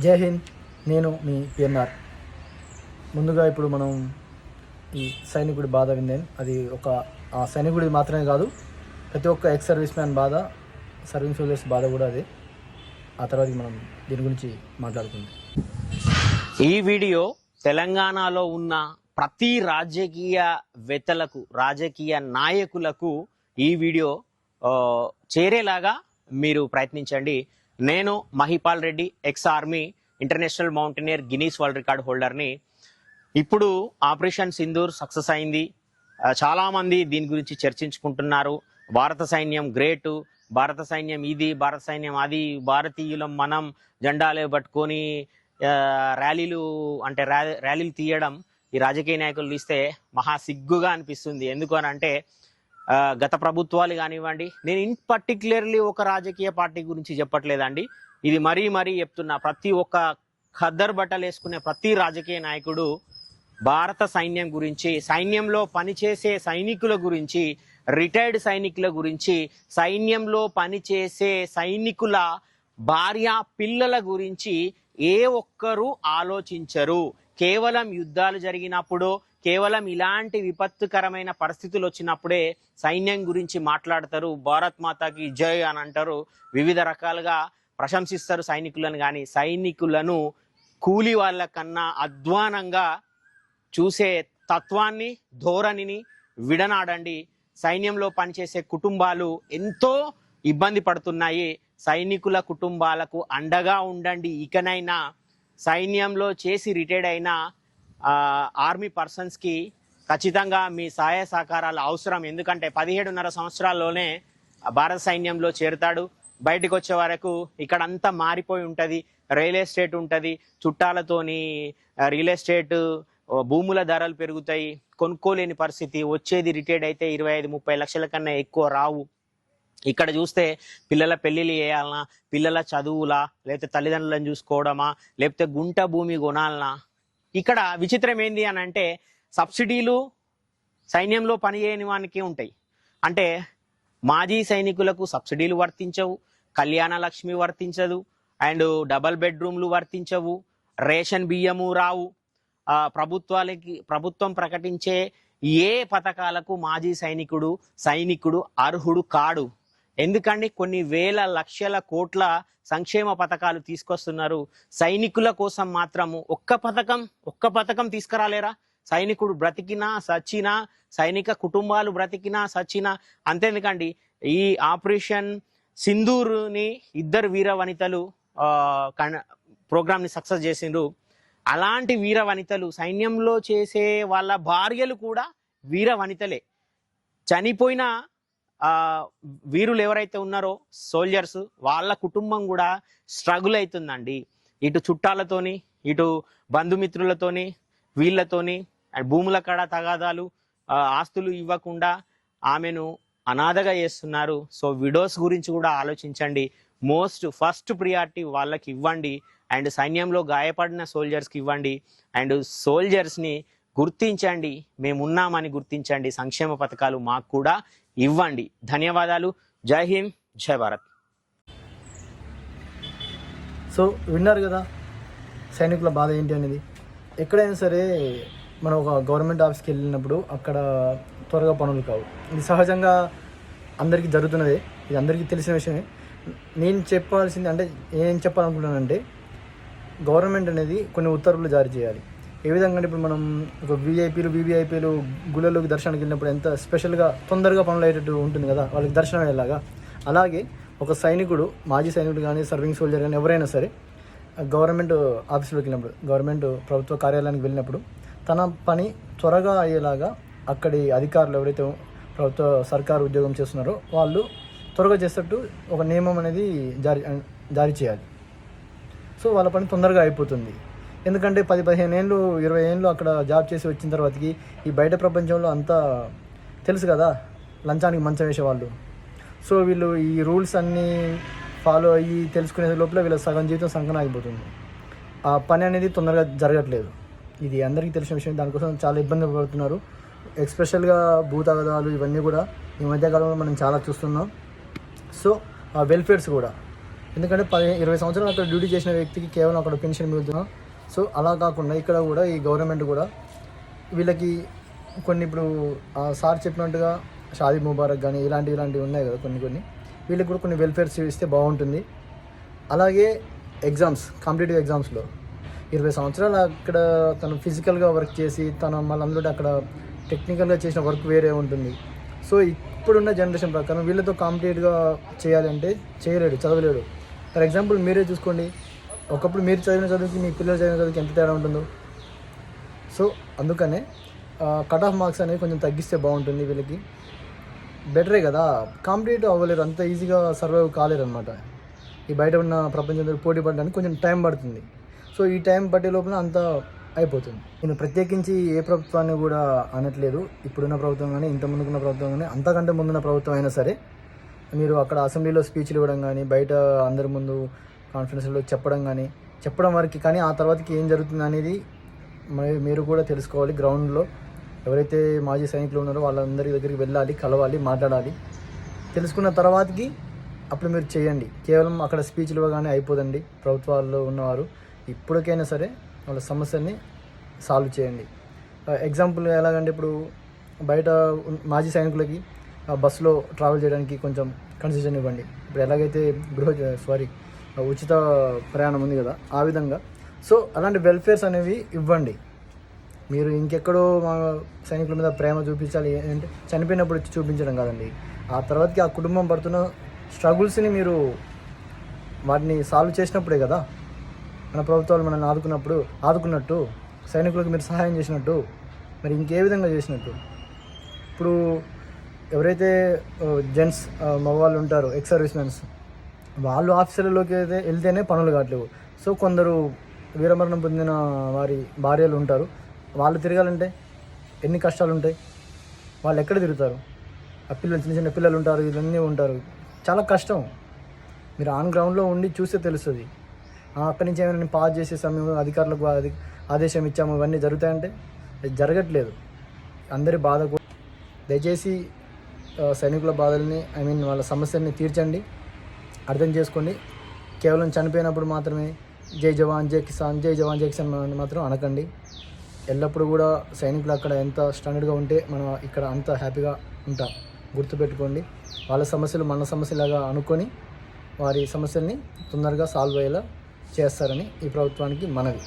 జై హింద్. నేను మీ పిఎన్ఆర్. ముందుగా ఇప్పుడు మనం ఈ సైనికుడి బాధ విందాం. అది ఒక సైనికుడి మాత్రమే కాదు, ప్రతి ఒక్క ఎక్స్ సర్వీస్ మ్యాన్ బాధ, సర్వీస్ సోల్జర్స్ బాధ కూడా అదే. ఆ తర్వాత మనం దీని గురించి మాట్లాడుకుందాం. ఈ వీడియో తెలంగాణలో ఉన్న ప్రతి రాజకీయవేత్తలకు, రాజకీయ నాయకులకు ఈ వీడియో చేరేలాగా మీరు ప్రయత్నించండి. నేను Mahipal Reddy, ex army, international mountaineer, Guinness world record హోల్డర్ని. ఇప్పుడు ఆపరేషన్ సింధూర్ సక్సెస్ అయింది. చాలామంది దీని గురించి చర్చించుకుంటున్నారు. భారత సైన్యం గ్రేటు, భారత సైన్యం ఇది, భారత సైన్యం అది, భారతీయులం మనం జెండాలే పట్టుకొని ర్యాలీలు తీయడం ఈ రాజకీయ నాయకులు తీస్తే మహా సిగ్గుగా అనిపిస్తుంది. ఎందుకు అని అంటే గత ప్రభుత్వాలు కానివ్వండి, నేను ఇన్ పర్టిక్యులర్లీ ఒక రాజకీయ పార్టీ గురించి చెప్పట్లేదండి, ఇది మరీ చెప్తున్నా. ప్రతి ఒక్క ఖద్దరు బట్టలు వేసుకునే ప్రతి రాజకీయ నాయకుడు భారత సైన్యం గురించి, సైన్యంలో పనిచేసే సైనికుల గురించి, రిటైర్డ్ సైనికుల గురించి, సైన్యంలో పనిచేసే సైనికుల భార్య పిల్లల గురించి ఏ ఒక్కరూ ఆలోచించరు. కేవలం యుద్ధాలు జరిగినప్పుడు, కేవలం ఇలాంటి విపత్తుకరమైన పరిస్థితులు వచ్చినప్పుడే సైన్యం గురించి మాట్లాడతారు. భారత్ మాతాకి జై అని అంటారు, వివిధ రకాలుగా ప్రశంసిస్తారు సైనికులను. కానీ సైనికులను కూలి వాళ్ళ కన్నా అధ్వానంగా చూసే తత్వాన్ని, ధోరణిని విడనాడండి. సైన్యంలో పనిచేసే కుటుంబాలు ఎంతో ఇబ్బంది పడుతున్నాయి. సైనికుల కుటుంబాలకు అండగా ఉండండి. ఇకనైనా సైన్యంలో చేసి రిటైర్డ్ అయిన ఆర్మీ పర్సన్స్కి ఖచ్చితంగా మీ సహాయ సహకారాలు అవసరం. ఎందుకంటే 17.5 సంవత్సరాల్లోనే భారత సైన్యంలో చేరుతాడు. బయటకు వచ్చే వరకు ఇక్కడ అంతా మారిపోయి ఉంటుంది. రియల్ ఎస్టేట్ ఉంటుంది, చుట్టాలతోని రియల్ ఎస్టేట్ భూముల ధరలు పెరుగుతాయి, కొనుక్కోలేని పరిస్థితి. వచ్చేది రిటైర్డ్ అయితే 25-30 లక్షల కన్నా ఎక్కువ రావు. ఇక్కడ చూస్తే పిల్లల పెళ్లిళ్ళు చేయాలన్నా, పిల్లల చదువులా, లేకపోతే తల్లిదండ్రులను చూసుకోవడమా, లేకపోతే గుంట భూమి కొనాలనా. ఇక్కడ విచిత్రం ఏంది అని అంటే సబ్సిడీలు సైన్యంలో పనిచేయని వానికి ఉంటాయి. అంటే మాజీ సైనికులకు సబ్సిడీలు వర్తించవు, కళ్యాణ లక్ష్మి వర్తించదు, అండ్ డబల్ బెడ్రూమ్లు వర్తించవు, రేషన్ బియ్యము రావు. ప్రభుత్వం ప్రకటించే ఏ పథకాలకు మాజీ సైనికుడు అర్హుడు కాడు. ఎందుకండి? కొన్ని వేల లక్షల కోట్ల సంక్షేమ పథకాలు తీసుకొస్తున్నారు. సైనికుల కోసం మాత్రము ఒక్క పథకం తీసుకురాలేరా? సైనికుడు బ్రతికినా సచ్చినా, సైనిక కుటుంబాలు బ్రతికినా సచ్చినా. అంతేందుకండి, ఈ ఆపరేషన్ సింధూర్ని 2 వీర వనితలు ప్రోగ్రామ్ని సక్సెస్ చేసిండ్రు. అలాంటి వీర వనితలు, సైన్యంలో చేసే వాళ్ళ భార్యలు కూడా వీర వనితలే. చనిపోయిన వీరులు ఎవరైతే ఉన్నారో సోల్జర్స్, వాళ్ళ కుటుంబం కూడా స్ట్రగుల్ అవుతుందండి. ఇటు చుట్టాలతోని, ఇటు బంధుమిత్రులతోని, వీళ్ళతోని భూముల కాడ తగాదాలు, ఆస్తులు ఇవ్వకుండా ఆమెను అనాథగా చేస్తున్నారు. సో విడోస్ గురించి కూడా ఆలోచించండి. ఫస్ట్ ప్రియారిటీ వాళ్ళకి ఇవ్వండి. అండ్ సైన్యంలో గాయపడిన సోల్జర్స్కి ఇవ్వండి. అండ్ సోల్జర్స్ని గుర్తించండి, మేమున్నామని గుర్తించండి. సంక్షేమ పథకాలు మాకు కూడా ఇవ్వండి. ధన్యవాదాలు. జై హింద్, జై భారత్. సో విన్నారు కదా సైనికుల బాధ ఏంటి అనేది. ఎక్కడైనా సరే మనం ఒక గవర్నమెంట్ ఆఫీస్కి వెళ్ళినప్పుడు అక్కడ త్వరగా పనులు కావు. ఇది సహజంగా అందరికీ జరుగుతున్నదే, ఇది అందరికీ తెలిసిన విషయమే. నేను చెప్పాలనుకుంటున్నానంటే గవర్నమెంట్ అనేది కొన్ని ఉత్తర్వులు జారీ చేయాలి. ఏ విధంగా ఇప్పుడు మనం ఒక వీవీఐపీలు గుళ్ళలోకి దర్శనానికి వెళ్ళినప్పుడు ఎంత స్పెషల్గా తొందరగా పనులు అయ్యేటట్టు ఉంటుంది కదా, వాళ్ళకి దర్శనం అయ్యేలాగా. అలాగే ఒక సైనికుడు, మాజీ సైనికుడు కానీ, సర్వింగ్ సోల్జర్ కానీ ఎవరైనా సరే గవర్నమెంట్ ఆఫీస్లోకి వెళ్ళినప్పుడు, గవర్నమెంట్ ప్రభుత్వ కార్యాలయానికి వెళ్ళినప్పుడు తన పని త్వరగా అయ్యేలాగా అక్కడి అధికారులు ఎవరైతే సర్కారు ఉద్యోగం చేస్తున్నారో వాళ్ళు త్వరగా చేసేటట్టు ఒక నియమం అనేది జారీ చేయాలి. సో వాళ్ళ పని తొందరగా అయిపోతుంది. ఎందుకంటే 10-15 ఏళ్ళు 20 ఏళ్ళు అక్కడ జాబ్ చేసి వచ్చిన తర్వాతకి ఈ బయట ప్రపంచంలో అంతా తెలుసు కదా, లంచానికి మంచం వేసేవాళ్ళు. సో వీళ్ళు ఈ రూల్స్ అన్నీ ఫాలో అయ్యి తెలుసుకునే లోపల వీళ్ళ సగం జీవితం సంకనం అయిపోతుంది. ఆ పని అనేది తొందరగా జరగట్లేదు. ఇది అందరికీ తెలిసిన విషయం. దానికోసం చాలా ఇబ్బంది పడుతున్నారు. ఎస్పెషల్గా భూతగాదాలు ఇవన్నీ కూడా ఈ మధ్యకాలంలో మనం చాలా చూస్తున్నాం. సో వెల్ఫేర్స్ కూడా ఎందుకంటే 20 సంవత్సరాలు అక్కడ డ్యూటీ చేసిన వ్యక్తికి కేవలం అక్కడ పెన్షన్ మిగులుతున్నాం. సో అలా కాకుండా ఇక్కడ కూడా ఈ గవర్నమెంట్ కూడా వీళ్ళకి కొన్ని ఇప్పుడు సార్ చెప్పినట్టుగా షాదీ ముబారక్ కానీ ఇలాంటివి ఉన్నాయి కదా కొన్ని వీళ్ళకి కూడా కొన్ని వెల్ఫేర్స్ ఇస్తే బాగుంటుంది. అలాగే కాంపిటేటివ్ ఎగ్జామ్స్లో 20 సంవత్సరాలు అక్కడ తను ఫిజికల్గా వర్క్ చేసి తను మళ్ళీ అందులో అక్కడ టెక్నికల్గా చేసిన వర్క్ వేరే ఉంటుంది. సో ఇప్పుడున్న జనరేషన్ ప్రకారం వీళ్ళతో కాంపిటేటివ్గా చేయాలంటే చేయలేడు, చదవలేడు. ఫర్ ఎగ్జాంపుల్ మీరే చూసుకోండి, ఒకప్పుడు మీరు చదివిన చదువుకి మీ పిల్లలు చదివిన చదువుకి ఎంత తేడా ఉంటుందో. సో అందుకనే కట్ ఆఫ్ మార్క్స్ అనేవి కొంచెం తగ్గిస్తే బాగుంటుంది. వీళ్ళకి బెటరే కదా, కాంపిటేటివ్ అవ్వలేరు, అంత ఈజీగా సర్వైవ్ కాలేరు అనమాట. ఈ బయట ఉన్న ప్రపంచంతో పోటీ పడడానికి కొంచెం టైం పడుతుంది. సో ఈ టైం పట్టే లోపల అంతా అయిపోతుంది. నేను ప్రత్యేకించి ఏ ప్రభుత్వాన్ని కూడా అనట్లేదు. ఇప్పుడున్న ప్రభుత్వం కానీ ఇంత ముందుకున్న ప్రభుత్వం కానీ అంతకంటే ముందున్న ప్రభుత్వం అయినా సరే మీరు అక్కడ అసెంబ్లీలో స్పీచ్లు ఇవ్వడం కానీ బయట అందరి ముందు కాన్ఫరెన్స్లో చెప్పడం వరకు కానీ ఆ తర్వాతకి ఏం జరుగుతుంది అనేది మీరు కూడా తెలుసుకోవాలి. గ్రౌండ్లో ఎవరైతే మాజీ సైనికులు ఉన్నారో వాళ్ళందరి దగ్గరికి వెళ్ళాలి, కలవాలి, మాట్లాడాలి. తెలుసుకున్న తర్వాతకి అప్పుడు మీరు చేయండి. కేవలం అక్కడ స్పీచ్లు ఇవ్వగానే అయిపోదండి. ప్రభుత్వాల్లో ఉన్నవారు ఇప్పటికైనా సరే వాళ్ళ సమస్యని సాల్వ్ చేయండి. ఎగ్జాంపుల్ ఎలాగంటే ఇప్పుడు బయట మాజీ సైనికులకి బస్సులో ట్రావెల్ చేయడానికి కొంచెం కన్సెషన్ ఇవ్వండి. ఇప్పుడు ఎలాగైతే ఉచిత ప్రయాణం ఉంది కదా ఆ విధంగా. సో అలాంటి వెల్ఫేర్స్ అనేవి ఇవ్వండి. మీరు ఇంకెక్కడో మా సైనికుల మీద ప్రేమ చూపించాలి అంటే చనిపోయినప్పుడు వచ్చి చూపించడం కాదండి. ఆ తర్వాతకి ఆ కుటుంబం పడుతున్న స్ట్రగుల్స్ని మీరు వాటిని సాల్వ్ చేసినప్పుడే కదా మన ప్రభుత్వాలు మనల్ని ఆదుకున్నట్టు సైనికులకు మీరు సహాయం చేసినట్టు మరి ఇంకే విధంగా చేసినట్టు. ఇప్పుడు ఎవరైతే జెంట్స్ మగవాళ్ళు ఉంటారో ఎక్స్ సర్వీస్ మెన్స్ వాళ్ళు ఆఫీసర్లలోకి అయితే వెళ్తేనే పనులు కావట్లేవు. సో కొందరు వీరమరణం పొందిన వారి భార్యలు ఉంటారు, వాళ్ళు తిరగాలంటే ఎన్ని కష్టాలు ఉంటాయి. వాళ్ళు ఎక్కడ తిరుగుతారు? ఆ పిల్లలు చిన్న పిల్లలు ఉంటారు, ఇవన్నీ ఉంటారు, చాలా కష్టం. మీరు ఆన్ గ్రౌండ్లో ఉండి చూస్తే తెలుస్తుంది. అక్కడి నుంచి ఏమైనా పాస్ చేసే సమయంలో అధికారులకు ఆదేశం ఇచ్చాము ఇవన్నీ జరుగుతాయంటే జరగట్లేదు. అందరి బాధ కూడా దయచేసి సైనికుల బాధల్ని వాళ్ళ సమస్యల్ని తీర్చండి, అర్థం చేసుకోండి. కేవలం చనిపోయినప్పుడు మాత్రమే జై జవాన్ జై కిసాన్ అని మాత్రం అనకండి. ఎల్లప్పుడూ కూడా సైనికులు అక్కడ ఎంత స్టాండర్డ్గా ఉంటే మనం ఇక్కడ అంత హ్యాపీగా ఉంటాం. గుర్తుపెట్టుకోండి. వాళ్ళ సమస్యలు మన సమస్యలాగా అనుకొని వారి సమస్యల్ని తొందరగా సాల్వ్ అయ్యేలా చేస్తారని ఈ ప్రభుత్వానికి మనవి.